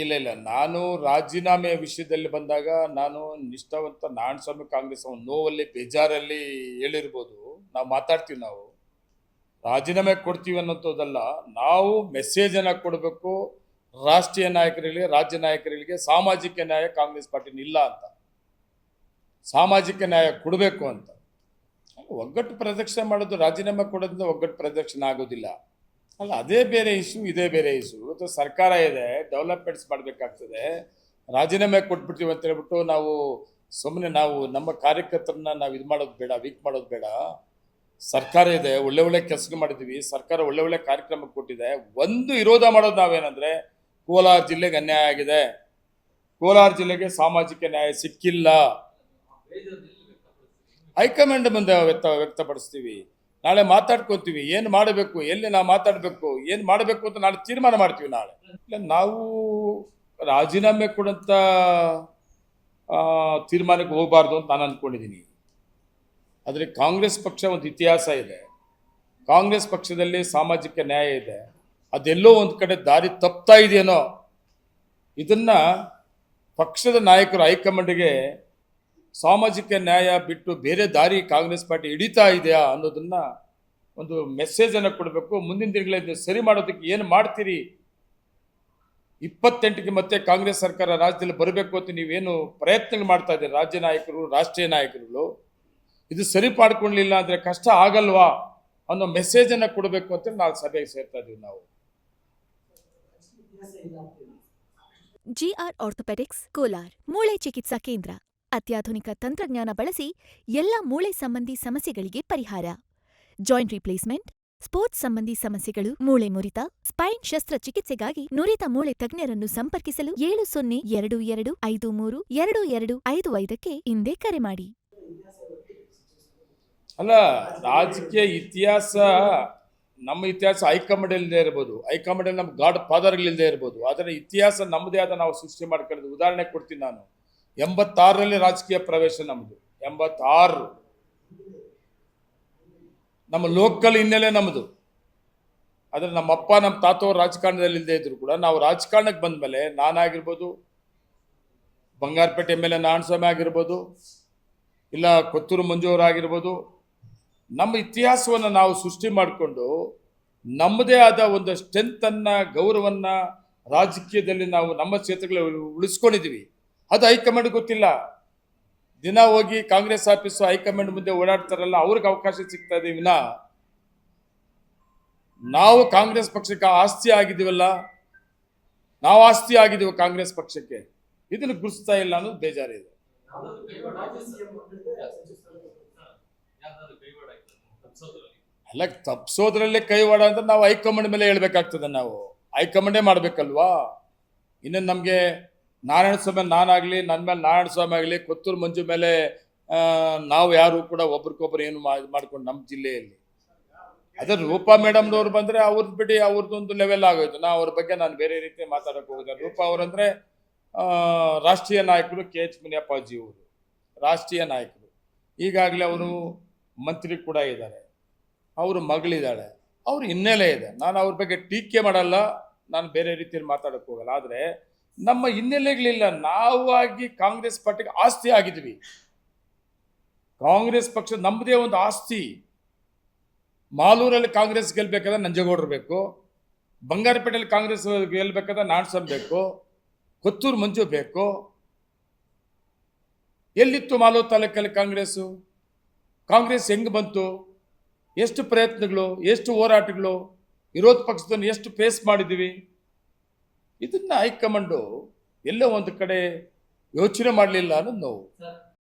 ಇಲ್ಲ ಇಲ್ಲ, ನಾನು ರಾಜೀನಾಮೆ ವಿಷಯದಲ್ಲಿ ಬಂದಾಗ ನಾನು ನಿಷ್ಠಾವಂತ ನಾರಾಯಣಸ್ವಾಮಿ ಕಾಂಗ್ರೆಸ್ ನೋವಲ್ಲಿ ಬೇಜಾರಲ್ಲಿ ಹೇಳಿರ್ಬೋದು. ನಾವು ಮಾತಾಡ್ತೀವಿ, ನಾವು ರಾಜೀನಾಮೆ ಕೊಡ್ತೀವಿ ಅನ್ನೋದಲ್ಲ, ನಾವು ಮೆಸೇಜ್ ಅನ್ನ ಕೊಡಬೇಕು ರಾಷ್ಟ್ರೀಯ ನಾಯಕರಿಗೆ, ರಾಜ್ಯ ನಾಯಕರಿಗೆ. ಸಾಮಾಜಿಕ ನ್ಯಾಯ ಕಾಂಗ್ರೆಸ್ ಪಾರ್ಟಿ ಇಲ್ಲ ಅಂತ, ಸಾಮಾಜಿಕ ನ್ಯಾಯ ಕೊಡಬೇಕು ಅಂತ. ಒಗ್ಗಟ್ಟು ಪ್ರದಕ್ಷಿಣೆ ಮಾಡೋದು, ರಾಜೀನಾಮೆ ಕೊಡೋದ್ರಿಂದ ಒಗ್ಗಟ್ಟು ಪ್ರದಕ್ಷಿಣೆ ಆಗೋದಿಲ್ಲ ಅಲ್ಲ. ಅದೇ ಬೇರೆ ಇಶ್ಯೂ, ಇದೇ ಬೇರೆ ಇಶ್ಯೂ. ಇವತ್ತು ಸರ್ಕಾರ ಇದೆ, ಡೆವಲಪ್ಮೆಂಟ್ಸ್ ಮಾಡಬೇಕಾಗ್ತದೆ. ರಾಜೀನಾಮೆ ಕೊಟ್ಬಿಡ್ತೀವಿ ಅಂತ ಹೇಳ್ಬಿಟ್ಟು ನಾವು ಸುಮ್ಮನೆ ನಾವು ನಮ್ಮ ಕಾರ್ಯಕರ್ತರನ್ನ ನಾವು ಇದು ಮಾಡೋದು ಬೇಡ, ವೀಕ್ ಮಾಡೋದು ಬೇಡ. ಸರ್ಕಾರ ಇದೆ, ಒಳ್ಳೆ ಒಳ್ಳೆ ಕೆಲಸ ಮಾಡಿದ್ದೀವಿ, ಸರ್ಕಾರ ಒಳ್ಳೆ ಒಳ್ಳೆ ಕಾರ್ಯಕ್ರಮ ಕೊಟ್ಟಿದೆ. ಒಂದು ವಿರೋಧ ಮಾಡೋದು ನಾವೇನಂದ್ರೆ, ಕೋಲಾರ ಜಿಲ್ಲೆಗೆ ಅನ್ಯಾಯ ಆಗಿದೆ, ಕೋಲಾರ ಜಿಲ್ಲೆಗೆ ಸಾಮಾಜಿಕ ನ್ಯಾಯ ಸಿಕ್ಕಿಲ್ಲ. ಹೈಕಮಾಂಡ್ ಮುಂದೆ ವ್ಯಕ್ತಪಡಿಸ್ತೀವಿ, ನಾಳೆ ಮಾತಾಡ್ಕೊತೀವಿ, ಏನು ಮಾಡಬೇಕು, ಎಲ್ಲಿ ನಾವು ಮಾತಾಡಬೇಕು, ಏನು ಮಾಡಬೇಕು ಅಂತ ನಾಳೆ ತೀರ್ಮಾನ ಮಾಡ್ತೀವಿ. ನಾಳೆ ಇಲ್ಲ, ನಾವು ರಾಜೀನಾಮೆ ಕೊಡಂತ ತೀರ್ಮಾನಕ್ಕೆ ಹೋಗಬಾರ್ದು ಅಂತ ನಾನು ಅಂದ್ಕೊಂಡಿದ್ದೀನಿ. ಆದರೆ ಕಾಂಗ್ರೆಸ್ ಪಕ್ಷ ಒಂದು ಇತಿಹಾಸ ಇದೆ, ಕಾಂಗ್ರೆಸ್ ಪಕ್ಷದಲ್ಲಿ ಸಾಮಾಜಿಕ ನ್ಯಾಯ ಇದೆ. ಅದೆಲ್ಲೋ ಒಂದು ಕಡೆ ದಾರಿ ತಪ್ತಾ ಇದೆಯೇನೋ, ಇದನ್ನ ಪಕ್ಷದ ನಾಯಕರು ಹೈಕಮಾಂಡ್ಗೆ ಸಾಮಾಜಿಕ ನ್ಯಾಯ ಬಿಟ್ಟು ಬೇರೆ ದಾರಿ ಕಾಂಗ್ರೆಸ್ ಪಾರ್ಟಿ ಹಿಡಿತಾ ಇದೆಯಾ ಅನ್ನೋದನ್ನ ಒಂದು ಮೆಸೇಜ್ ಅನ್ನು ಕೊಡಬೇಕು. ಮುಂದಿನ ದಿನಗಳಲ್ಲಿ ಸರಿ ಮಾಡೋದಕ್ಕೆ ಏನು ಮಾಡ್ತೀರಿ, 28ಕ್ಕೆ ಮತ್ತೆ ಕಾಂಗ್ರೆಸ್ ಸರ್ಕಾರ ರಾಜ್ಯದಲ್ಲಿ ಬರಬೇಕು ಅಂತ ನೀವೇನು ಪ್ರಯತ್ನ ಮಾಡ್ತಾ ಇದ್ದೀರಿ, ರಾಜ್ಯ ನಾಯಕರು, ರಾಷ್ಟ್ರೀಯ ನಾಯಕರುಗಳು, ಇದು ಸರಿ ಮಾಡ್ಕೊಳ್ಳಿಲ್ಲ ಅಂದ್ರೆ ಕಷ್ಟ ಆಗಲ್ವಾ ಅನ್ನೋ ಮೆಸೇಜ್ ಅನ್ನ ಕೊಡಬೇಕು ಅಂತ ನಾವು ಸಭೆಗೆ ಸೇರ್ತಾ ಇದೀವಿ. ನಾವು ಜಿಆರ್ ಆರ್ಥೋಪೆಡಿಕ್ಸ್ ಕೋಲಾರ್ ಮೂಳೆ ಚಿಕಿತ್ಸಾ ಕೇಂದ್ರ ಅತ್ಯಾಧುನಿಕ ತಂತ್ರಜ್ಞಾನ ಬಳಸಿ ಎಲ್ಲ ಮೂಳೆ ಸಂಬಂಧಿ ಸಮಸ್ಯೆಗಳಿಗೆ ಪರಿಹಾರ. ಜಾಯಿಂಟ್ ರಿಪ್ಲೇಸ್ಮೆಂಟ್, ಸ್ಪೋರ್ಟ್ಸ್ ಸಂಬಂಧಿ ಸಮಸ್ಯೆಗಳು, ಮೂಳೆ ಮುರಿತ, ಸ್ಪೈನ್ ಶಸ್ತ್ರಚಿಕಿತ್ಸೆಗಾಗಿ ನುರಿತ ಮೂಳೆ ತಜ್ಞರನ್ನು ಸಂಪರ್ಕಿಸಲು 7022532255ಕ್ಕೆ ಇಂದೇ ಕರೆ ಮಾಡಿ. ಅಲ್ಲ, ರಾಜಕೀಯ ಇತಿಹಾಸ, ನಮ್ಮ ಇತಿಹಾಸ ಹೈಕಮಾಂಡ್ ಇಲ್ಲದೆ ಇರ್ಬೋದು, ಹೈಕಮಾಂಡ್ ನಮ್ಮ ಗಾಡ್ ಫಾದರ್ಗಳಿಲ್ಲದೆ ಇರ್ಬೋದು, ಆದರೆ ಇತಿಹಾಸ ನಮ್ಮದೇ ಆದ ನಾವು ಸೃಷ್ಟಿ ಮಾಡ್ಕೊಳ್ಳೋದು. ಉದಾಹರಣೆ ಕೊಡ್ತೀನಿ ನಾನು. 86ರಲ್ಲಿ ರಾಜಕೀಯ ಪ್ರವೇಶ ನಮ್ಮದು, 86 ನಮ್ಮ ಲೋಕಲ್ ಹಿನ್ನೆಲೆ ನಮ್ಮದು. ಆದರೆ ನಮ್ಮಪ್ಪ ನಮ್ಮ ತಾತವ್ರು ರಾಜಕಾರಣದಲ್ಲಿ ಇಲ್ಲದೆ ಇದ್ರು ಕೂಡ ನಾವು ರಾಜಕಾರಣಕ್ಕೆ ಬಂದ ಮೇಲೆ, ನಾನಾಗಿರ್ಬೋದು, ಬಂಗಾರಪೇಟೆ ಮೇಲೆ ನಾರಾಯಣಸ್ವಾಮಿ ಆಗಿರ್ಬೋದು, ಇಲ್ಲ ಕೊತ್ತೂರು ಮಂಜುವರಾಗಿರ್ಬೋದು, ನಮ್ಮ ಇತಿಹಾಸವನ್ನು ನಾವು ಸೃಷ್ಟಿ ಮಾಡಿಕೊಂಡು ನಮ್ಮದೇ ಆದ ಒಂದು ಸ್ಟ್ರೆಂತನ್ನು, ಗೌರವವನ್ನು ರಾಜಕೀಯದಲ್ಲಿ ನಾವು ನಮ್ಮ ಕ್ಷೇತ್ರಗಳಲ್ಲಿ ಉಳಿಸ್ಕೊಂಡಿದ್ದೀವಿ. ಅದು ಹೈಕಮಾಂಡ್ ಗೊತ್ತಿಲ್ಲ. ದಿನ ಹೋಗಿ ಕಾಂಗ್ರೆಸ್ ಆಫೀಸು ಹೈಕಮಾಂಡ್ ಮುಂದೆ ಓಡಾಡ್ತಾರಲ್ಲ, ಅವ್ರಿಗೆ ಅವಕಾಶ ಸಿಗ್ತಾ ಇದೆ ವಿನ ನಾವು ಕಾಂಗ್ರೆಸ್ ಪಕ್ಷಕ್ಕೆ ಆಸ್ತಿ ಆಗಿದ್ದೀವಲ್ಲ, ನಾವು ಆಸ್ತಿ ಆಗಿದ್ದೀವಿ ಕಾಂಗ್ರೆಸ್ ಪಕ್ಷಕ್ಕೆ, ಇದನ್ನು ಗುರುತಿಸ್ತಾ ಇಲ್ಲ ಅನ್ನೋದು ಬೇಜಾರಿದೆ. ಅಲ್ಲ, ತಪ್ಪಿಸೋದ್ರಲ್ಲೇ ಕೈವಾಡ ಅಂತ ನಾವು ಹೈಕಮಾಂಡ್ ಮೇಲೆ ಹೇಳ್ಬೇಕಾಗ್ತದೆ. ನಾವು ಹೈಕಮಾಂಡೇ ಮಾಡ್ಬೇಕಲ್ವಾ. ಇನ್ನು ನಮಗೆ ನಾರಾಯಣಸ್ವಾಮಿ ನಾನಾಗಲಿ, ನನ್ನ ಮೇಲೆ ನಾರಾಯಣಸ್ವಾಮಿ ಆಗಲಿ, ಕೊತ್ತೂರು ಮಂಜು ಮೇಲೆ ನಾವು ಯಾರು ಕೂಡ ಒಬ್ರಿಗೊಬ್ರು ಏನು ಮಾಡ್ಕೊಂಡು ನಮ್ಮ ಜಿಲ್ಲೆಯಲ್ಲಿ. ಅದ್ರ ರೂಪಾ ಮೇಡಮ್ನವ್ರು ಬಂದರೆ ಅವ್ರದ್ದು ಬಿಡಿ, ಅವ್ರದ್ದೊಂದು ಲೆವೆಲ್ ಆಗೋಯ್ತು. ಅವ್ರ ಬಗ್ಗೆ ನಾನು ಬೇರೆ ರೀತಿ ಮಾತಾಡೋಕೆ ಹೋಗಿದ್ದೆ. ರೂಪಾ ಅವರಂದರೆ ರಾಷ್ಟ್ರೀಯ ನಾಯಕರು, KH ಮುನಿಯಪ್ಪಾಜಿ ಅವರು ರಾಷ್ಟ್ರೀಯ ನಾಯಕರು. ಈಗಾಗಲೇ ಅವರು ಮಂತ್ರಿ ಕೂಡ ಇದ್ದಾರೆ, ಅವರು ಮಗಳಿದ್ದಾಳೆ, ಅವ್ರ ಹಿನ್ನೆಲೆ ಇದೆ. ನಾನು ಅವ್ರ ಬಗ್ಗೆ ಟೀಕೆ ಮಾಡಲ್ಲ, ನಾನು ಬೇರೆ ರೀತಿಯಲ್ಲಿ ಮಾತಾಡೋಕೆ ಹೋಗಲ್ಲ. ಆದರೆ ನಮ್ಮ ಹಿನ್ನೆಲೆಗಳಿಲ್ಲ. ನಾವಾಗಿ ಕಾಂಗ್ರೆಸ್ ಪಾರ್ಟಿಗೆ ಆಸ್ತಿ ಆಗಿದ್ವಿ. ಕಾಂಗ್ರೆಸ್ ಪಕ್ಷ ನಮ್ಮದೇ ಒಂದು ಆಸ್ತಿ. ಮಾಲೂರಲ್ಲಿ ಕಾಂಗ್ರೆಸ್ ಗೆಲ್ಬೇಕಾದ್ರೆ ನಂಜೇಗೌಡರು ಬೇಕು, ಬಂಗಾರಪೇಟೆಯಲ್ಲಿ ಕಾಂಗ್ರೆಸ್ ಗೆಲ್ಬೇಕಾದ್ರೆ ನಾರಾಯಣಸ್ವಾಮಿ ಬೇಕು, ಕೊತ್ತೂರು ಮಂಜು ಬೇಕು. ಎಲ್ಲಿತ್ತು ಮಾಲೂರು ತಾಲೂಕಲ್ಲಿ ಕಾಂಗ್ರೆಸ್ಸು? ಕಾಂಗ್ರೆಸ್ ಹೆಂಗೆ ಬಂತು? ಎಷ್ಟು ಪ್ರಯತ್ನಗಳು, ಎಷ್ಟು ಹೋರಾಟಗಳು, ವಿರೋಧ ಪಕ್ಷದನ್ನು ಎಷ್ಟು ಫೇಸ್ ಮಾಡಿದ್ದೀವಿ. ಇದನ್ನ ಹೈಕಮಾಂಡು ಎಲ್ಲೋ ಒಂದು ಕಡೆ ಯೋಚನೆ ಮಾಡಲಿಲ್ಲ ಅನ್ನೋದು ನೋವು.